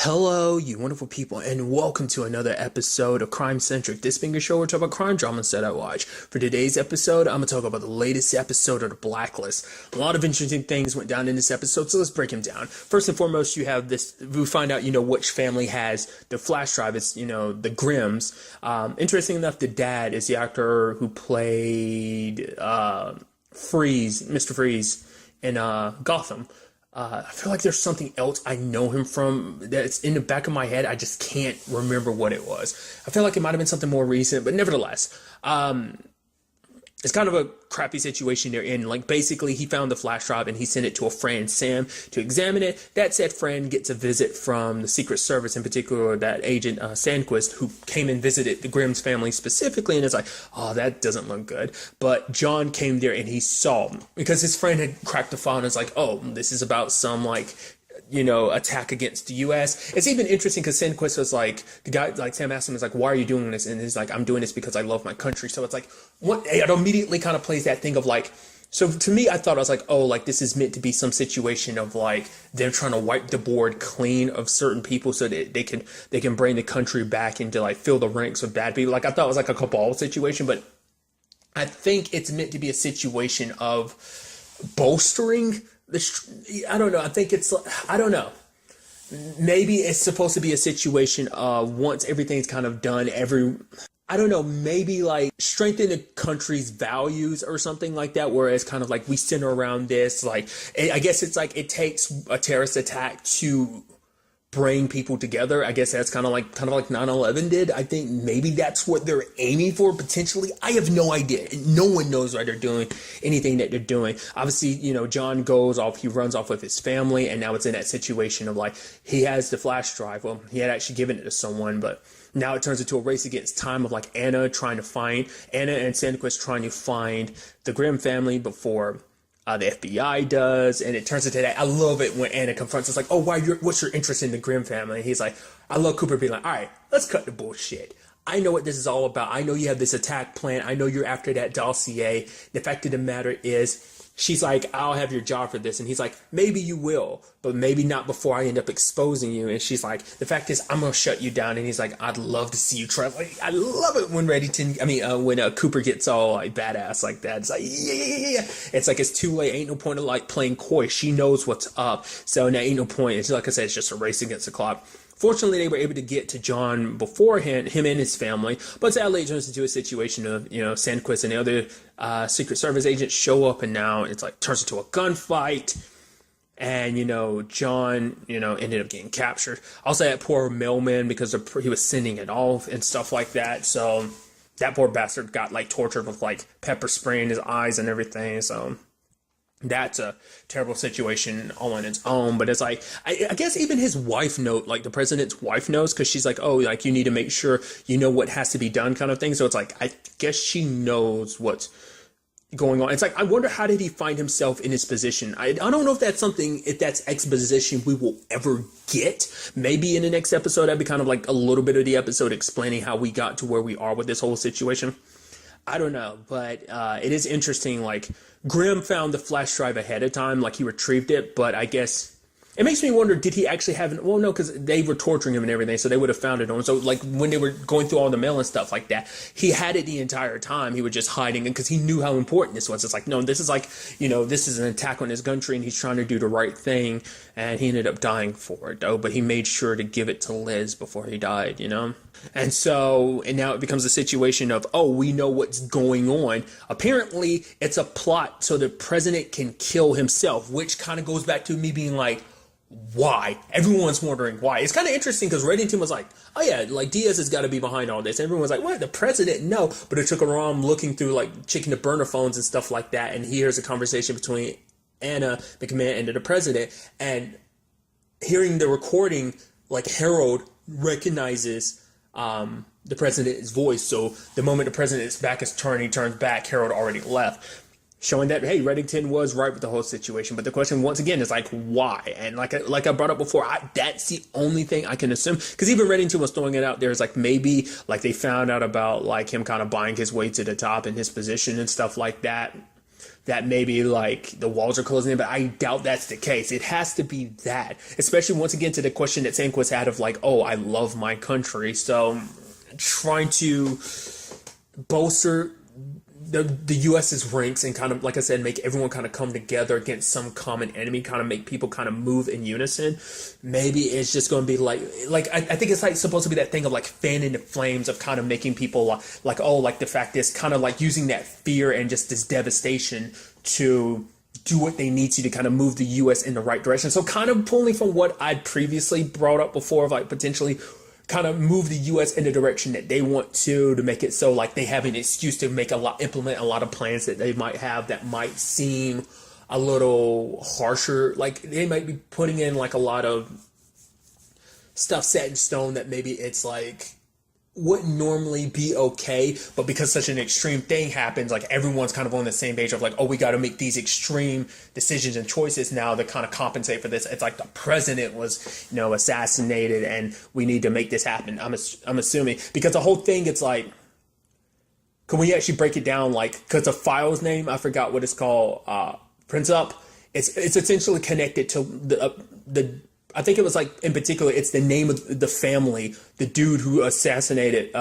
Hello, you wonderful people, and welcome to another episode of Crime Centric. This being a show where we talk about crime dramas that I watch. For today's episode, I'm going to talk about the latest episode of the Blacklist. A lot of interesting things went down in this episode, so let's break them down. First and foremost, you have this, we find out, which family has the flash drive. It's, the Grimms. Interesting enough, the dad is the actor who played Freeze, Mr. Freeze in Gotham. I feel like there's something else I know him from that's in the back of my head. I just can't remember what it was. I feel like it might have been something more recent, but nevertheless, it's kind of a crappy situation they're in. Like, basically, he found the flash drive and he sent it to a friend, Sam, to examine it. That said friend gets a visit from the Secret Service, in particular that agent Sandquist, who came and visited the Grimm's family specifically, and it's like, oh, that doesn't look good. But John came there and he saw him because his friend had cracked the file and it's like, oh, this is about some attack against the U.S. It's even interesting because Sandquist was like, the guy, like Sam asked him, is like, why are you doing this? And he's like, I'm doing this because I love my country. So it's like, it immediately kind of plays that thing of like, so to me, I thought, I was like, oh, like this is meant to be some situation of like, they're trying to wipe the board clean of certain people so that they can bring the country back into like fill the ranks of bad people. Like I thought it was like a cabal situation, but I think it's meant to be a situation of bolstering I don't know. I think it's, I don't know. Maybe it's supposed to be a situation of once everything's kind of done, I don't know, maybe like strengthen the country's values or something like that, whereas kind of like we center around this, like, I guess it's like it takes a terrorist attack to bring people together. I guess that's kind of like 9/11 did. I think maybe that's what they're aiming for potentially. I have no idea. No one knows why they're doing anything that they're doing. Obviously, John goes off, he runs off with his family, and now it's in that situation of like, he has the flash drive. Well, he had actually given it to someone, but now it turns into a race against time of like Anna and Sandquist trying to find the Grimm family before the FBI does, and it turns into that. I love it when Anna confronts us like, oh, what's your interest in the Grimm family? And he's like, I love Cooper being like, all right, let's cut the bullshit. I know what this is all about. I know you have this attack plan. I know you're after that dossier. The fact of the matter is, she's like, I'll have your job for this. And he's like, maybe you will, but maybe not before I end up exposing you. And she's like, the fact is, I'm going to shut you down. And he's like, I'd love to see you try. Like, I love it when when Cooper gets all like badass like that. It's like, yeah. It's like, it's too late. Ain't no point of like playing coy. She knows what's up. So now ain't no point. It's like I said, it's just a race against the clock. Fortunately, they were able to get to John beforehand, him and his family. But sadly, it turns into a situation of, Sandquist and the other Secret Service agents show up, and now it's like turns into a gunfight. And, John, ended up getting captured. Also, that poor mailman, because he was sending it off and stuff like that. So that poor bastard got like tortured with like pepper spray in his eyes and everything. So that's a terrible situation all on its own. But it's like, I guess even his wife like the president's wife knows, because she's like, oh, like you need to make sure you know what has to be done kind of thing. So it's like, I guess she knows what's going on. It's like, I wonder, how did he find himself in his position? I don't know if that's exposition we will ever get. Maybe in the next episode, that'd be kind of like a little bit of the episode explaining how we got to where we are with this whole situation. I don't know, but it is interesting. Like, Grimm found the flash drive ahead of time, like he retrieved it, but I guess it makes me wonder, did he actually have it? Well, no, because they were torturing him and everything, so they would have found it on. So, like, when they were going through all the mail and stuff like that, he had it the entire time. He was just hiding it because he knew how important this was. It's like, no, this is like, this is an attack on his country, and he's trying to do the right thing, and he ended up dying for it, though. But he made sure to give it to Liz before he died, And now it becomes a situation of, oh, we know what's going on. Apparently, it's a plot so the president can kill himself, which kind of goes back to me being like, why? Everyone's wondering why. It's kind of interesting because Reddington was like, oh yeah, like Diaz has got to be behind all this. Everyone's like, what? The president? No. But it took around looking through like checking the burner phones and stuff like that, and he hears a conversation between Anna McMahon and the president, and hearing the recording, like Harold recognizes the president's voice. So the moment the president's back is turned, he turns back, Harold already left, showing that, hey, Reddington was right with the whole situation. But the question once again is like, why? And like I brought up before, that's the only thing I can assume, because even Reddington was throwing it out there. It's like, maybe like they found out about like him kind of buying his way to the top in his position and stuff like that that maybe like the walls are closing in, but I doubt that's the case. It has to be that, especially once again to the question that Sanquist had of like, oh, I love my country. So trying to bolster the U.S.'s ranks and kind of, like I said, make everyone kind of come together against some common enemy, kind of make people kind of move in unison. Maybe it's just going to be like I think it's like supposed to be that thing of like fanning the flames of kind of making people like, oh, like the fact is kind of like using that fear and just this devastation to do what they need to kind of move the U.S. in the right direction. So kind of pulling from what I'd previously brought up before of like potentially kind of move the U.S. in the direction that they want to make it so like they have an excuse to implement a lot of plans that they might have that might seem a little harsher. Like they might be putting in like a lot of stuff set in stone that maybe it's like wouldn't normally be okay, but because such an extreme thing happens, like everyone's kind of on the same page of like, oh, we got to make these extreme decisions and choices now to kind of compensate for this. It's like the president was, assassinated, and we need to make this happen. I'm assuming because the whole thing, it's like, can we actually break it down? Like, because the file's name, I forgot what it's called, Prince Up. It's essentially connected to the I think it was like, in particular, it's the name of the family, the dude who assassinated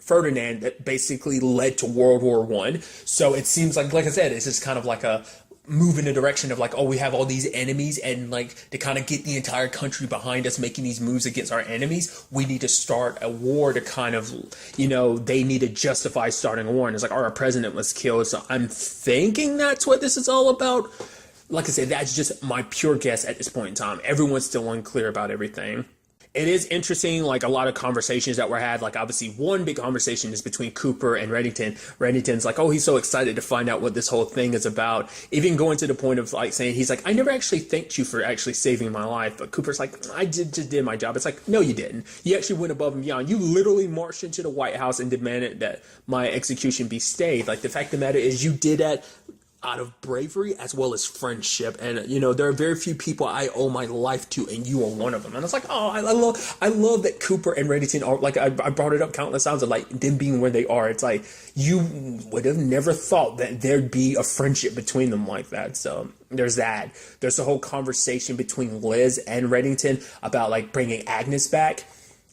Ferdinand that basically led to World War I. So it seems like I said, it's just kind of like a move in the direction of like, oh, we have all these enemies, and like to kind of get the entire country behind us making these moves against our enemies, we need to start a war to kind of, they need to justify starting a war. And it's like, our president was killed. So I'm thinking that's what this is all about. Like I said, that's just my pure guess at this point in time. Everyone's still unclear about everything. It is interesting, like a lot of conversations that were had. Like obviously one big conversation is between Cooper and Reddington. Reddington's like, oh, he's so excited to find out what this whole thing is about. Even going to the point of like saying, he's like, I never actually thanked you for actually saving my life. But Cooper's like, I just did my job. It's like, no, you didn't. You actually went above and beyond. You literally marched into the White House and demanded that my execution be stayed. Like the fact of the matter is you did that out of bravery as well as friendship. And there are very few people I owe my life to, and you are one of them. And it's like, oh, I love that Cooper and Reddington are like, I brought it up countless times of like them being where they are. It's like you would have never thought that there'd be a friendship between them like that. So there's that. There's the whole conversation between Liz and Reddington about like bringing Agnes back.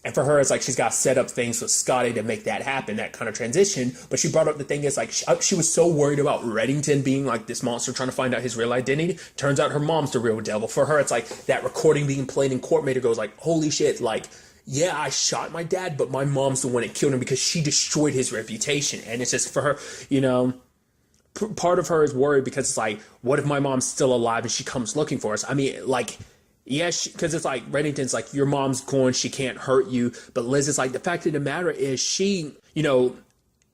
And for her, it's like she's got to set up things with Scotty to make that happen, that kind of transition. But she brought up the thing is like she was so worried about Reddington being like this monster trying to find out his real identity. Turns out her mom's the real devil. For her, it's like that recording being played in court made her go like, holy shit, like, yeah, I shot my dad, but my mom's the one that killed him because she destroyed his reputation. And it's just for her, part of her is worried because it's like, what if my mom's still alive and she comes looking for us? I mean, like, yeah, because it's like Reddington's like, your mom's gone, she can't hurt you. But Liz is like, the fact of the matter is she,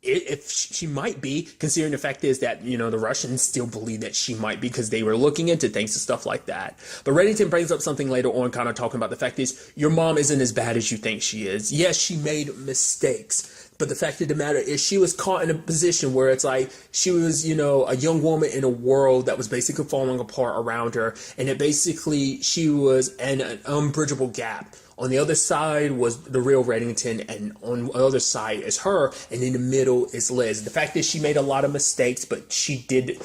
if she might be, considering the fact is that, the Russians still believe that she might be because they were looking into things and stuff like that. But Reddington brings up something later on kind of talking about the fact is your mom isn't as bad as you think she is. Yes, she made mistakes. But the fact of the matter is she was caught in a position where it's like she was, a young woman in a world that was basically falling apart around her. And it basically, she was in an unbridgeable gap. On the other side was the real Reddington, and on the other side is her, and in the middle is Liz. The fact is she made a lot of mistakes, but she did,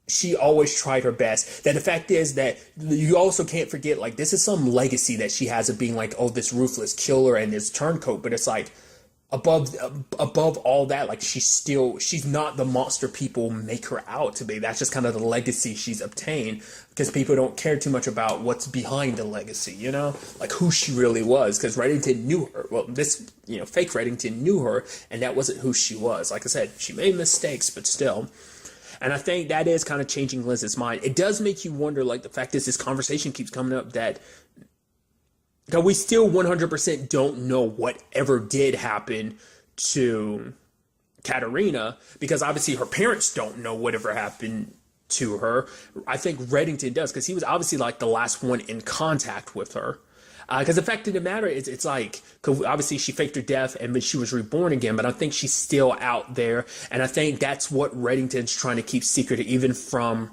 she always tried her best. That the fact is that you also can't forget, like, this is some legacy that she has of being like, oh, this ruthless killer and this turncoat. But it's like, above all that, like, she's not the monster people make her out to be. That's just kind of the legacy she's obtained, because people don't care too much about what's behind the legacy, like who she really was. Because Reddington knew her. Well, this, fake Reddington knew her, and that wasn't who she was. Like I said, she made mistakes, but still. And I think that is kind of changing Liz's mind. It does make you wonder, like, the fact is this conversation keeps coming up that we still 100% don't know whatever did happen to Katerina, because obviously her parents don't know whatever happened to her. I think Reddington does, because he was obviously like the last one in contact with her. Because the fact of the matter is, it's like, cause obviously she faked her death and then she was reborn again, but I think she's still out there. And I think that's what Reddington's trying to keep secret, even from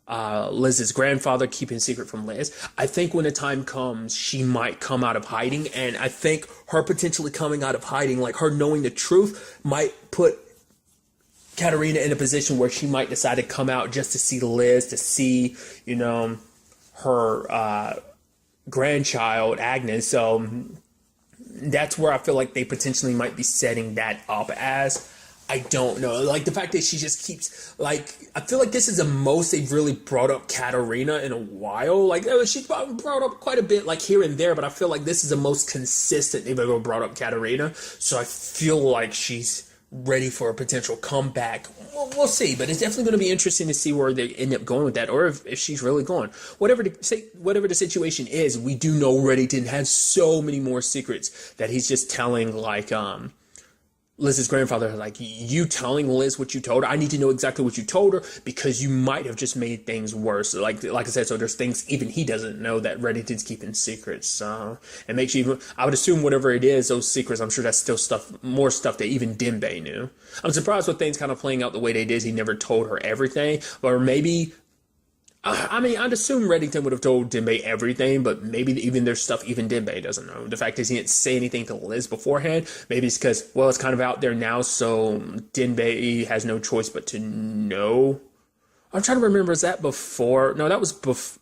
Liz's grandfather, keeping secret from Liz. I think when the time comes, she might come out of hiding. And I think her potentially coming out of hiding, like her knowing the truth, might put Katarina in a position where she might decide to come out just to see Liz, to see, her grandchild, Agnes. So that's where I feel like they potentially might be setting that up as. I don't know. Like, the fact that she just keeps, like, I feel like this is the most they've really brought up Katarina in a while. Like, she's brought up quite a bit, like, here and there, but I feel like this is the most consistent they've ever brought up Katarina. So I feel like she's ready for a potential comeback. We'll see, but it's definitely going to be interesting to see where they end up going with that, or if she's really gone. Whatever the situation is, we do know Reddington has so many more secrets that he's just telling, like, Liz's grandfather, like, you telling Liz what you told her? I need to know exactly what you told her, because you might have just made things worse. Like I said, so there's things even he doesn't know that Reddington's keeping secrets. And makes you even, I would assume whatever it is, those secrets, I'm sure that's still more stuff that even Dembe knew. I'm surprised with things kind of playing out the way they did. He never told her everything, or maybe, I mean, I'd assume Reddington would have told Dembe everything, but maybe even there's stuff even Dembe doesn't know. The fact is he didn't say anything to Liz beforehand. Maybe it's because, well, it's kind of out there now, so Dembe has no choice but to know. I'm trying to remember, is that before? No, that was before,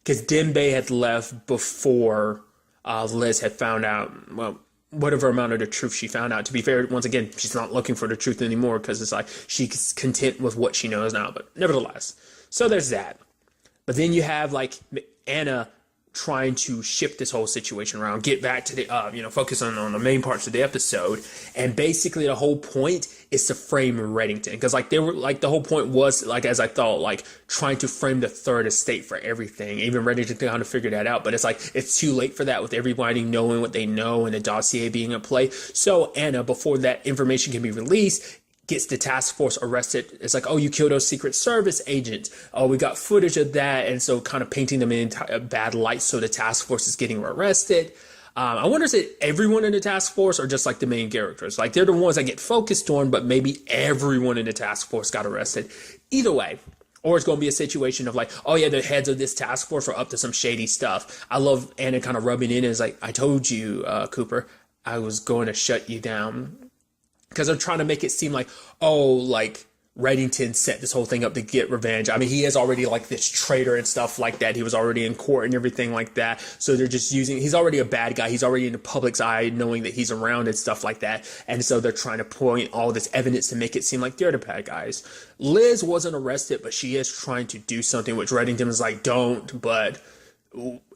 because Dembe had left before Liz had found out, well, whatever amount of the truth she found out. To be fair, once again, she's not looking for the truth anymore, because it's like she's content with what she knows now, but nevertheless. So there's that. But then you have, like, Anna trying to shift this whole situation around, get back to the, focus on the main parts of the episode. And basically the whole point is to frame Reddington. Because, like, the whole point was, like, as I thought, like, trying to frame the third estate for everything. Even Reddington kind of figured that out. But it's like, it's too late for that with everybody knowing what they know and the dossier being in play. So Anna, before that information can be released, gets the task force arrested. It's like, oh, you killed those Secret Service agents. Oh, we got footage of that. And so kind of painting them in a bad light. So the task force is getting arrested. I wonder, is it everyone in the task force or just like the main characters? Like, they're the ones that get focused on, but maybe everyone in the task force got arrested. Either way. Or it's going to be a situation of like, oh yeah, the heads of this task force are up to some shady stuff. I love Anna kind of rubbing in. It's like, I told you, Cooper, I was going to shut you down. Because they're trying to make it seem like, oh, like, Reddington set this whole thing up to get revenge. I mean, he is already, like, this traitor and stuff like that. He was already in court and everything like that. So they're just he's already a bad guy. He's already in the public's eye, knowing that he's around and stuff like that. And so they're trying to point all this evidence to make it seem like they're the bad guys. Liz wasn't arrested, but she is trying to do something, which Reddington was like, don't, but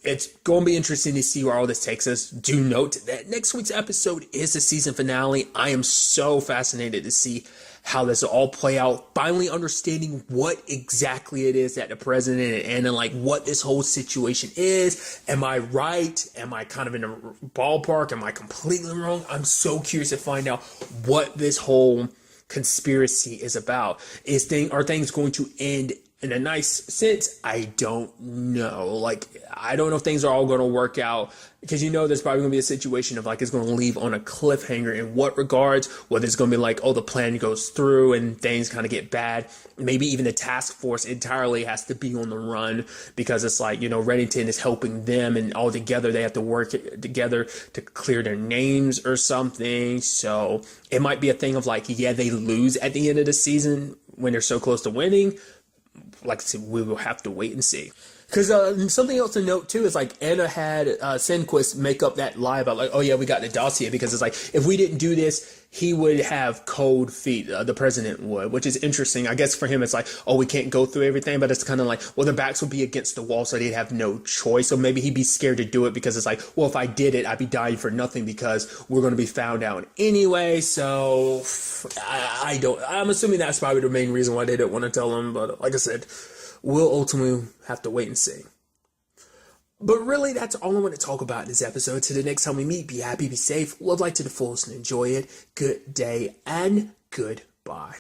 it's going to be interesting to see where all this takes us. Do note that next week's episode is the season finale. I am so fascinated to see how this will all play out, finally understanding what exactly it is that the president and like what this whole situation is. Am I right? Am I kind of in a ballpark? Am I completely wrong? I'm so curious to find out what this whole conspiracy is about. Are things going to end in a nice sense? I don't know. Like, I don't know if things are all going to work out, because there's probably going to be a situation of like it's going to leave on a cliffhanger. In what regards? Whether it's going to be like, oh, the plan goes through and things kind of get bad. Maybe even the task force entirely has to be on the run, because it's like, Reddington is helping them, and all together they have to work together to clear their names or something. So it might be a thing of like, yeah, they lose at the end of the season when they're so close to winning. Like I said, we will have to wait and see. Because something else to note too is like Anna had Senquist make up that lie about like, oh yeah, we got the dossier, because it's like, if we didn't do this, he would have cold feet. The president would, which is interesting. I guess for him, it's like, oh, we can't go through everything, but it's kind of like, well, their backs would be against the wall, so they'd have no choice. So maybe he'd be scared to do it, because it's like, well, if I did it, I'd be dying for nothing, because we're going to be found out anyway. So I'm assuming that's probably the main reason why they didn't want to tell him. But like I said, we'll ultimately have to wait and see. But really, that's all I want to talk about in this episode. Till the next time we meet, be happy, be safe, love life to the fullest, and enjoy it. Good day and goodbye.